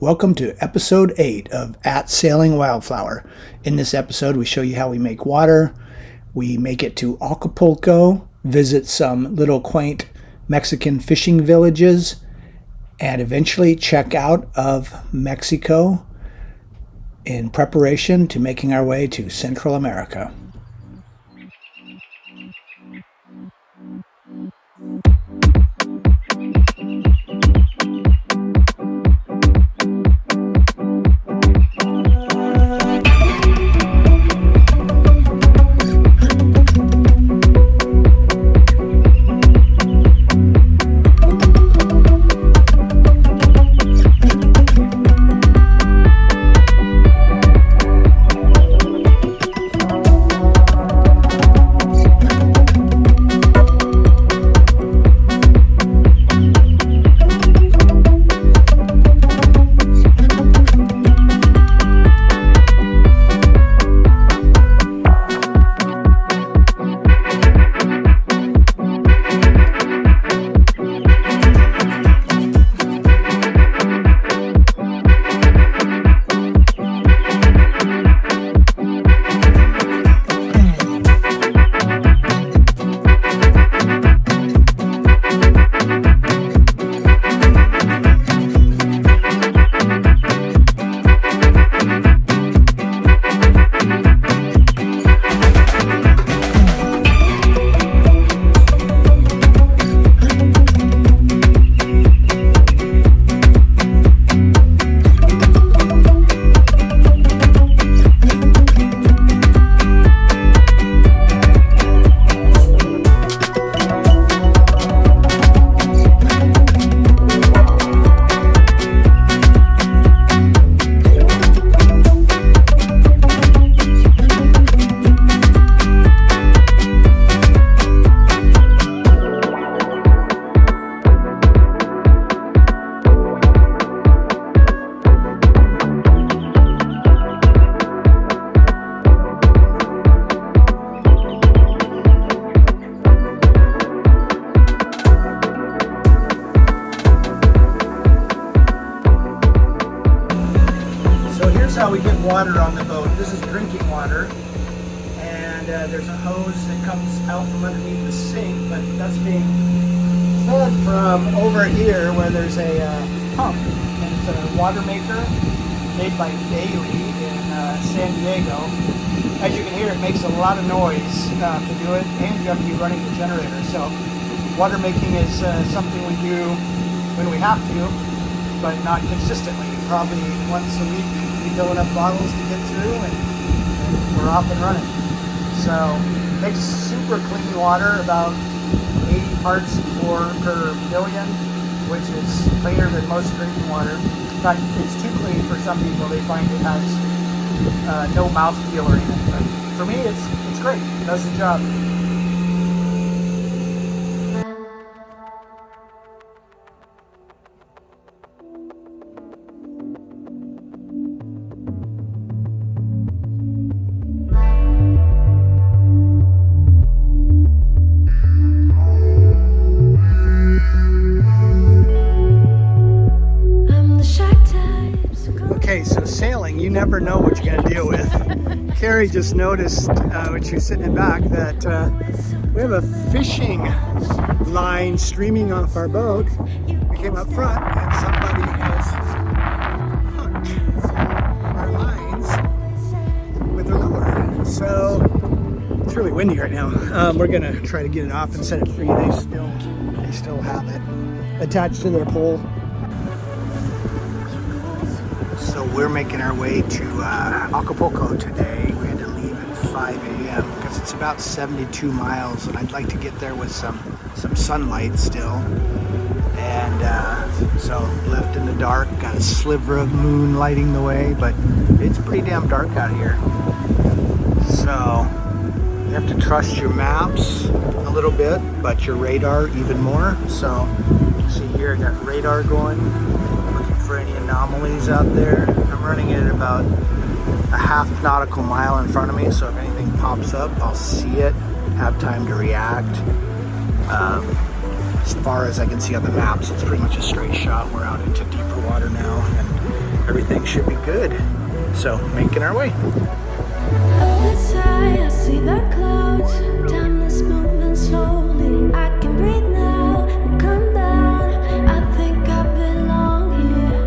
Welcome to episode 8 of At Sailing Wildflower. In this episode, we show you how we make water. We make it to Acapulco, visit some little quaint Mexican fishing villages, and eventually check out of Mexico in preparation to making our way to Central America. How we get water on the boat. This is drinking water, and there's a hose that comes out from underneath the sink, but that's being fed from over here where there's a pump, and it's a water maker made by Bailey in San Diego. As you can hear, it makes a lot of noise to do it, and you have to be running the generator. So water making is something we do when we have to, but not consistently. Probably once a week we fill enough bottles to get through, and we're off and running. So makes super clean water, about 80 parts per billion, which is cleaner than most drinking water. In fact, it's too clean for some people. They find it has no mouthfeel or anything. But for me, it's great. It does the job. Okay, so sailing, you never know what you're going to deal with. Carrie just noticed when she was sitting in back that we have a fishing line streaming off our boat. We came up front and somebody has hooked our lines with a lure. So it's really windy right now. We're going to try to get it off and set it free. They still have it attached to their pole. So we're making our way to Acapulco today. We had to leave at 5 a.m. because it's about 72 miles, and I'd like to get there with some sunlight still. And so left in the dark, got a sliver of moon lighting the way, but it's pretty damn dark out here. So you have to trust your maps a little bit, but your radar even more. So see here, I got radar going. For any anomalies out there. I'm running it at about a half nautical mile in front of me, so if anything pops up, I'll see it, have time to react. As far as I can see on the maps, it's pretty much a straight shot. We're out into deeper water now, and everything should be good. So making our way. Up the sky, I see the clouds. Time is moving slowly. I can breathe now. Come down. I think I belong here.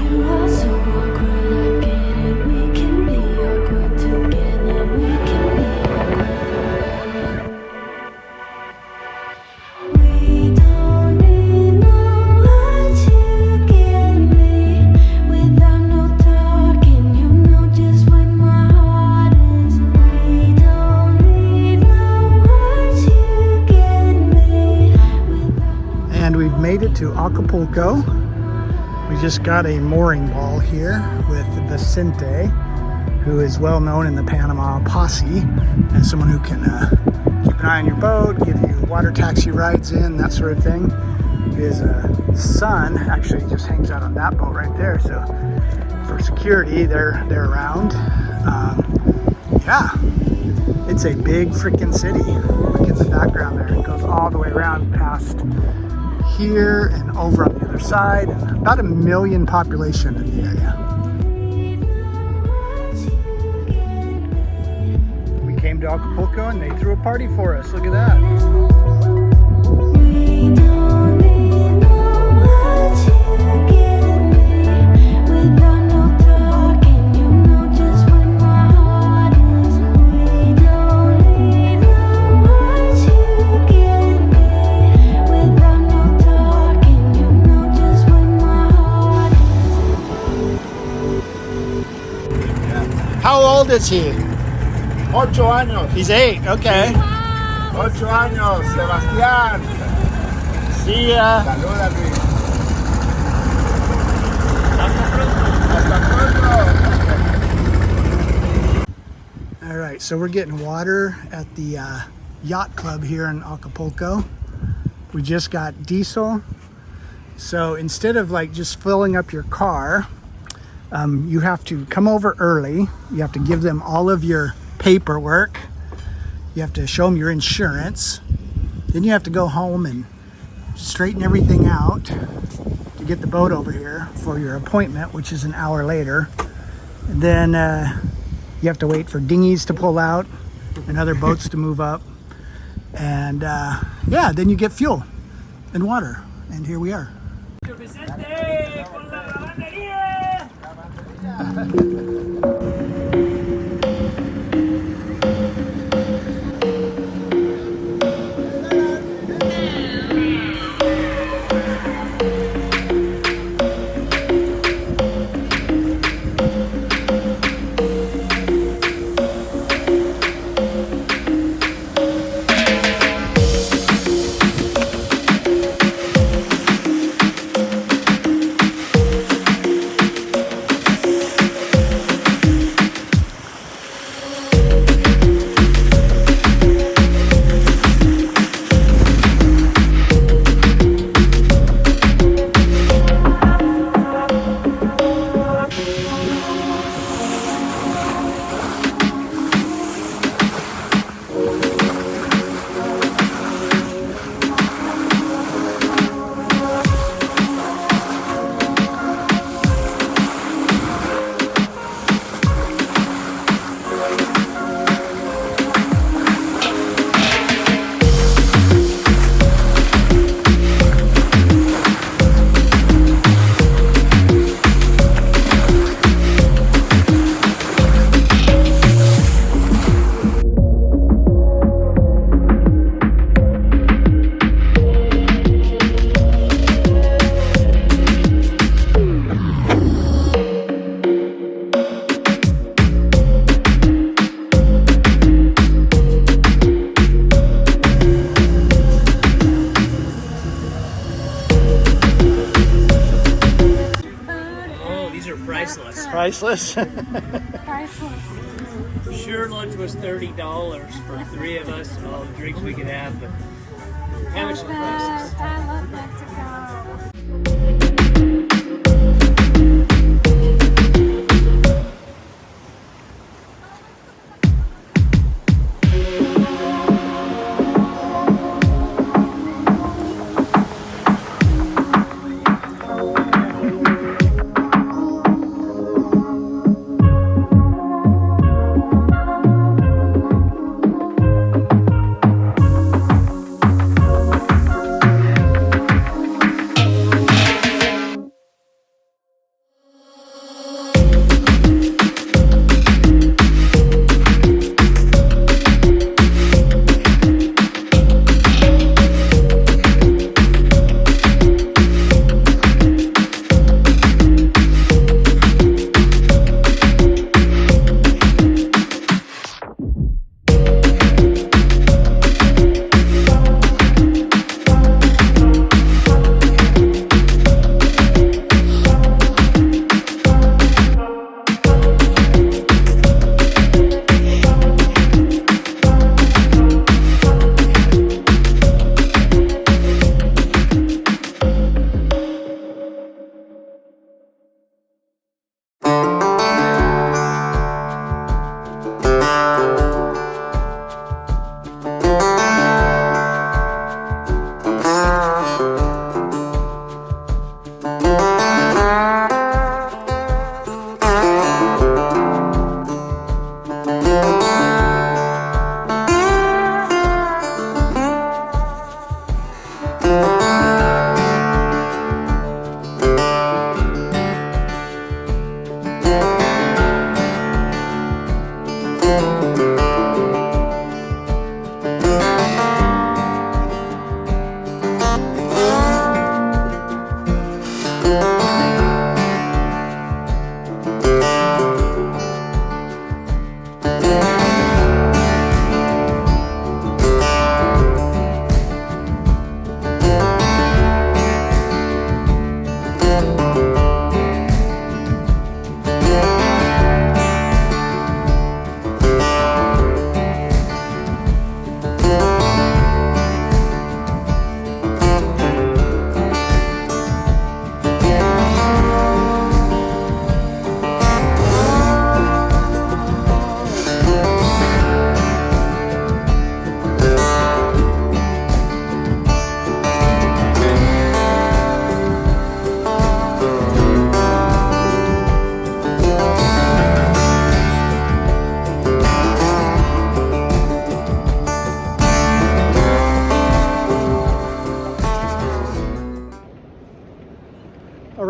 You are so awkward. I get it. We can be awkward together. We can be awkward forever. We don't need no words. You get me without no talking. You know just where my heart is. We don't need no words. You get me without no. And we've made it to Acapulco. We just got a mooring ball here with Vicente, who is well known in the Panama posse as someone who can keep an eye on your boat, give you water taxi rides in, that sort of thing. His son actually just hangs out on that boat right there. So for security, they're around. Yeah, it's a big freaking city. Look in the background there. It goes all the way around past here and over on the other side. And about 1 million population in the area. We came to Acapulco and they threw a party for us. Look at that. We don't need no words. You get me without no talking. You know just where my heart is. We don't need no words. You get me without no talking. You know just where my heart is. How old is he? 8 años. He's 8. Okay. 8 años, Sebastián. See ya. Saluda, Luis. Hasta pronto. All right, so we're getting water at the yacht club here in Acapulco. We just got diesel. So instead of like just filling up your car, you have to come over early. You have to give them all of your paperwork. You have to show them your insurance. Then you have to go home and straighten everything out to get the boat over here for your appointment, which is an hour later. And then you have to wait for dinghies to pull out and other boats to move up. And yeah, then you get fuel and water. And here we are. Priceless. Priceless. Sure, lunch was $30 for 3 of us and all the drinks we could have, but how much priceless? I love Mexico.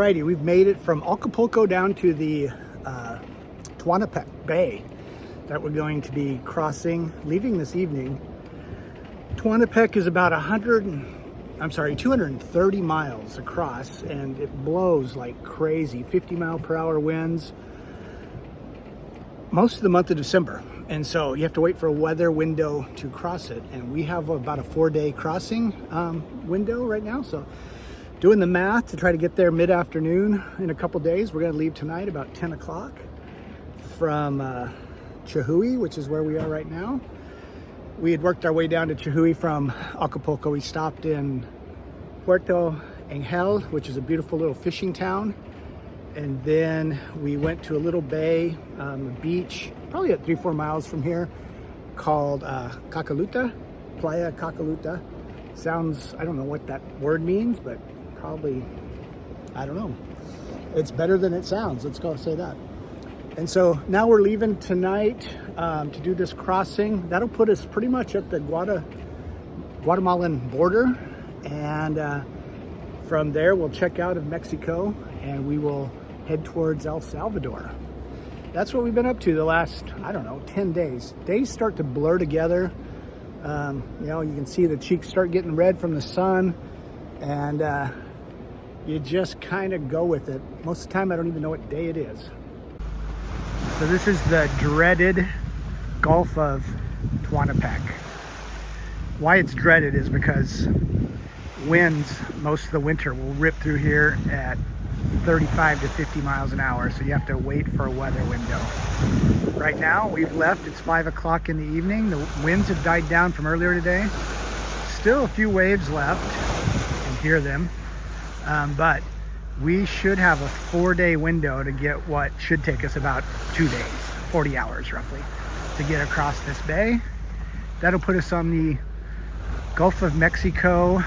Alrighty, we've made it from Acapulco down to the Tehuantepec Bay that we're going to be crossing, leaving this evening. Tehuantepec is about 230 miles across, and it blows like crazy, 50-mile-per-hour winds most of the month of December. And so you have to wait for a weather window to cross it. And we have about a 4-day crossing window right now. So doing the math to try to get there mid-afternoon in a couple days. We're gonna leave tonight about 10 o'clock from Chihui, which is where we are right now. We had worked our way down to Chihui from Acapulco. We stopped in Puerto Angel, which is a beautiful little fishing town. And then we went to a little bay, a beach, probably at 3-4 miles from here, called Cacaluta, Playa Cacaluta. Sounds, I don't know what that word means, but probably, I don't know. It's better than it sounds, let's go say that. And so now we're leaving tonight to do this crossing. That'll put us pretty much at the Guatemalan border. And from there, we'll check out of Mexico and we will head towards El Salvador. That's what we've been up to the last, I don't know, 10 days. Days start to blur together. You know, you can see the cheeks start getting red from the sun, and you just kind of go with it. Most of the time, I don't even know what day it is. So this is the dreaded Gulf of Tehuantepec. Why it's dreaded is because winds most of the winter will rip through here at 35 to 50 miles an hour, so you have to wait for a weather window. Right now, we've left, it's 5 o'clock in the evening. The winds have died down from earlier today. Still a few waves left, you can hear them, but we should have a 4-day window to get what should take us about 2 days, 40 hours roughly, to get across this bay. That'll put us on the Gulf of Mexico,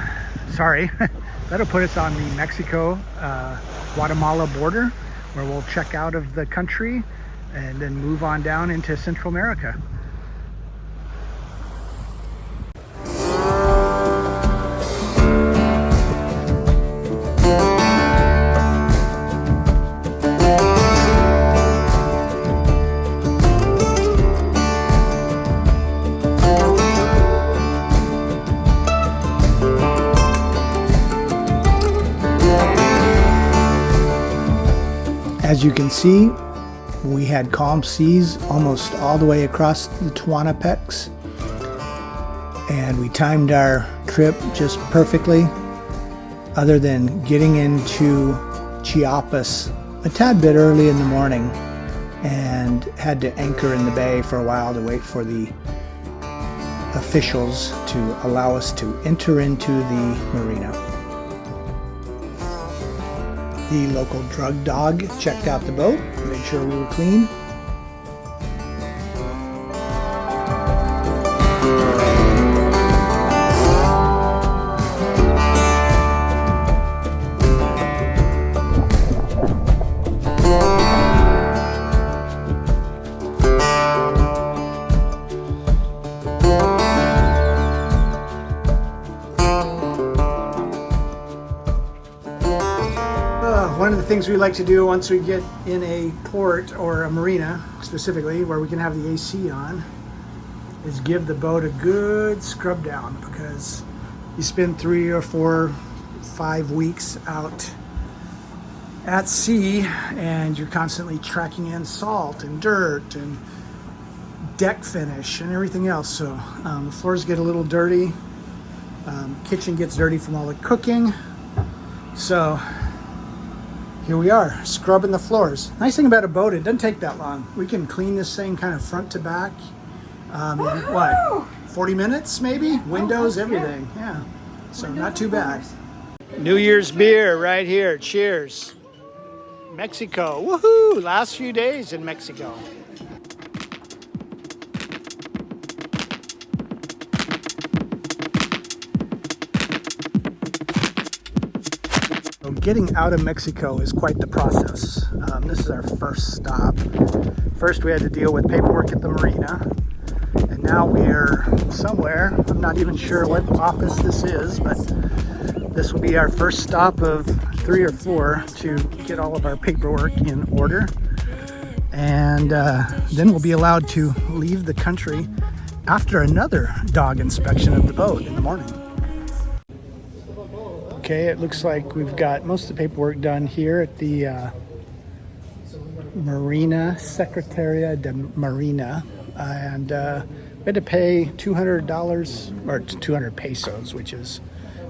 that'll put us on the Mexico-Guatemala border, where we'll check out of the country and then move on down into Central America. As you can see, we had calm seas almost all the way across the Tehuantepecs, and we timed our trip just perfectly, other than getting into Chiapas a tad bit early in the morning and had to anchor in the bay for a while to wait for the officials to allow us to enter into the marina. The local drug dog checked out the boat, made sure we were clean. One of the things we like to do once we get in a port or a marina, specifically, where we can have the AC on, is give the boat a good scrub down, because you spend 3 or 4, 5 weeks out at sea and you're constantly tracking in salt and dirt and deck finish and everything else. So the floors get a little dirty, kitchen gets dirty from all the cooking. So here we are, scrubbing the floors. Nice thing about a boat, it doesn't take that long. We can clean this thing kind of front to back in what, 40 minutes maybe? Windows, everything, yeah. So not too bad. New Year's beer right here, cheers. Mexico, woohoo! Last few days in Mexico. Getting out of Mexico is quite the process. This is our first stop. First we had to deal with paperwork at the marina, and now we're somewhere. I'm not even sure what office this is, but this will be our first stop of 3 or 4 to get all of our paperwork in order. And then we'll be allowed to leave the country after another dog inspection of the boat in the morning. Okay, it looks like we've got most of the paperwork done here at the Marina, Secretaria de Marina. And we had to pay $200 or 200 pesos, which is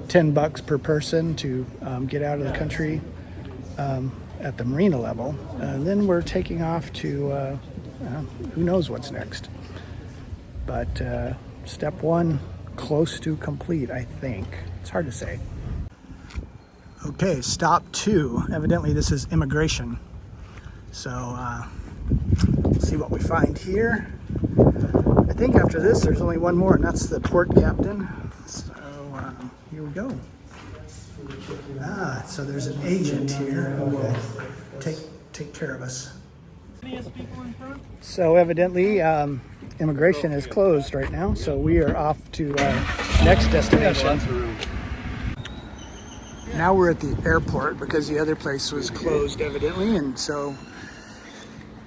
$10 per person to get out of the country at the marina level. And then we're taking off to who knows what's next. But step 1, close to complete, I think. It's hard to say. Okay, stop 2. Evidently this is immigration. So we'll see what we find here. I think after this there's only one more, and that's the port captain. So here we go. So there's an agent here who will take care of us. So evidently immigration is closed right now, so we are off to our next destination. Now we're at the airport because the other place was closed evidently, and so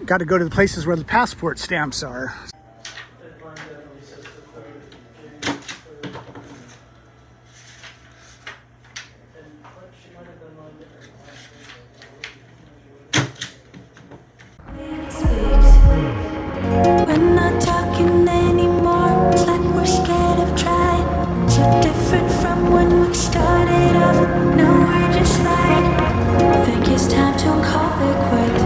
got to go to the places where the passport stamps are. We're not talking anymore. It's like we're scared of trying. So different from when we started off. No, we're just like, think it's time to call it quits.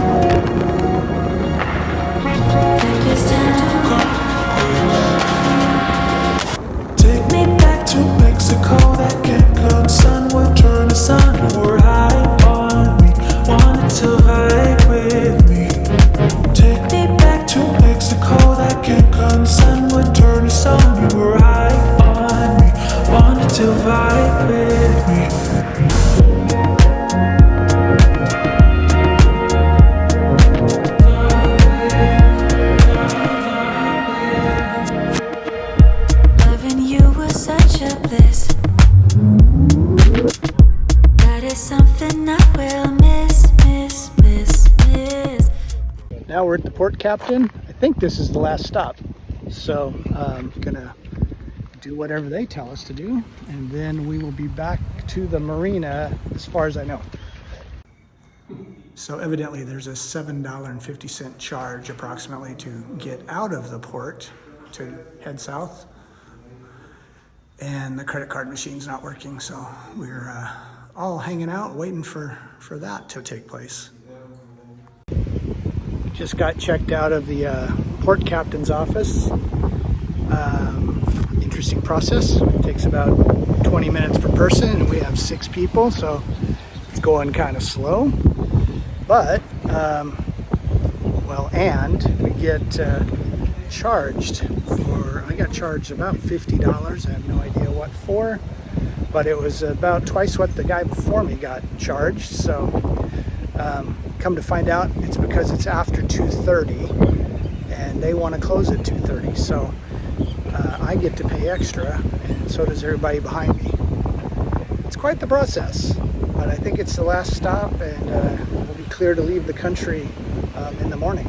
Think it's time to Take me back to Mexico, that Cancun sun will turn the sun. We're high on me, wanted to vibe with me. Take me back to Mexico, that Cancun sun will turn the sun. You were high on me, wanted to vibe with me. loving you was such a bliss. That is something I will miss, miss, miss, miss. Now we're at the port captain. I think this is the last stop. So I'm gonna do whatever they tell us to do, and then we will be back to the marina as far as I know. So evidently there's a $7.50 charge approximately to get out of the port to head south. And the credit card machine's not working, so we're all hanging out waiting for that to take place. Just got checked out of the port captain's office. Interesting process. It takes about 20 minutes per person, and we have 6 people, so it's going kind of slow. But, and we get charged for, I got charged about $50. I have no idea what for, but it was about twice what the guy before me got charged. So come to find out, it's because it's after 2:30 and they want to close at 2:30. So I get to pay extra, and so does everybody behind me. It's quite the process, but I think it's the last stop, and we'll be clear to leave the country in the morning.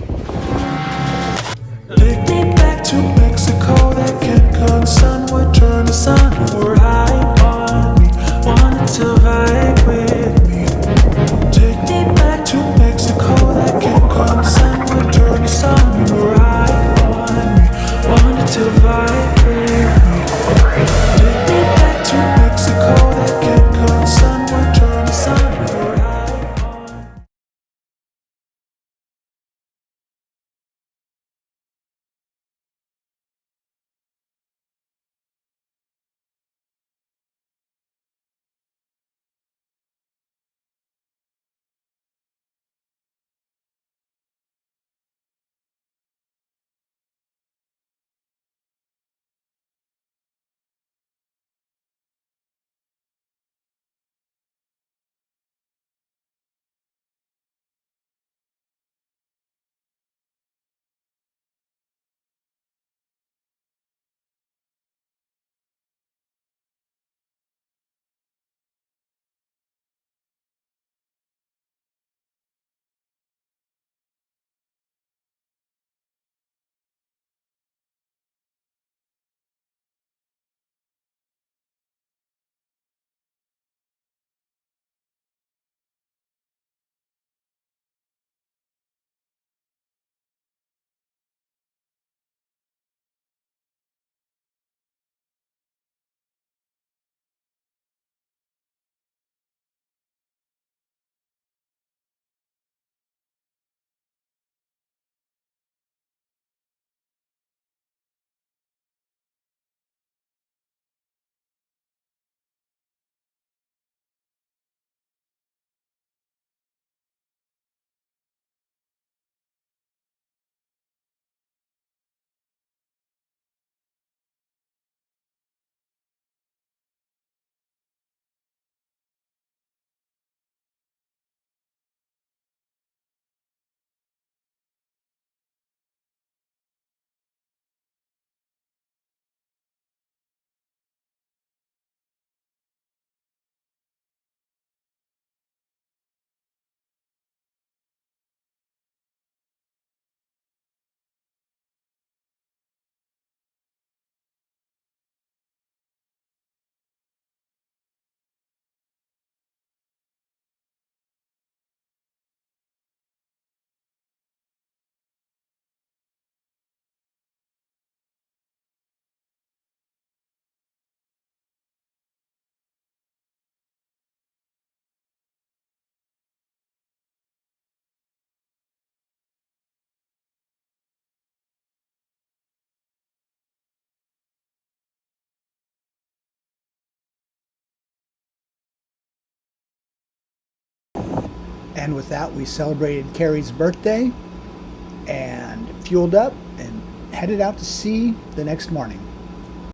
Take me back to Mexico, that Cancun sun would turn the sun. We're high on me, wanted to vibe with me. Take me back to Mexico, that Cancun sun would turn the sun. We're high on me, wanted to vibe with me. Take me back to Mexico, that Cancun sun would turn the sun. We're high on me. And with that, we celebrated Carrie's birthday and fueled up and headed out to sea the next morning.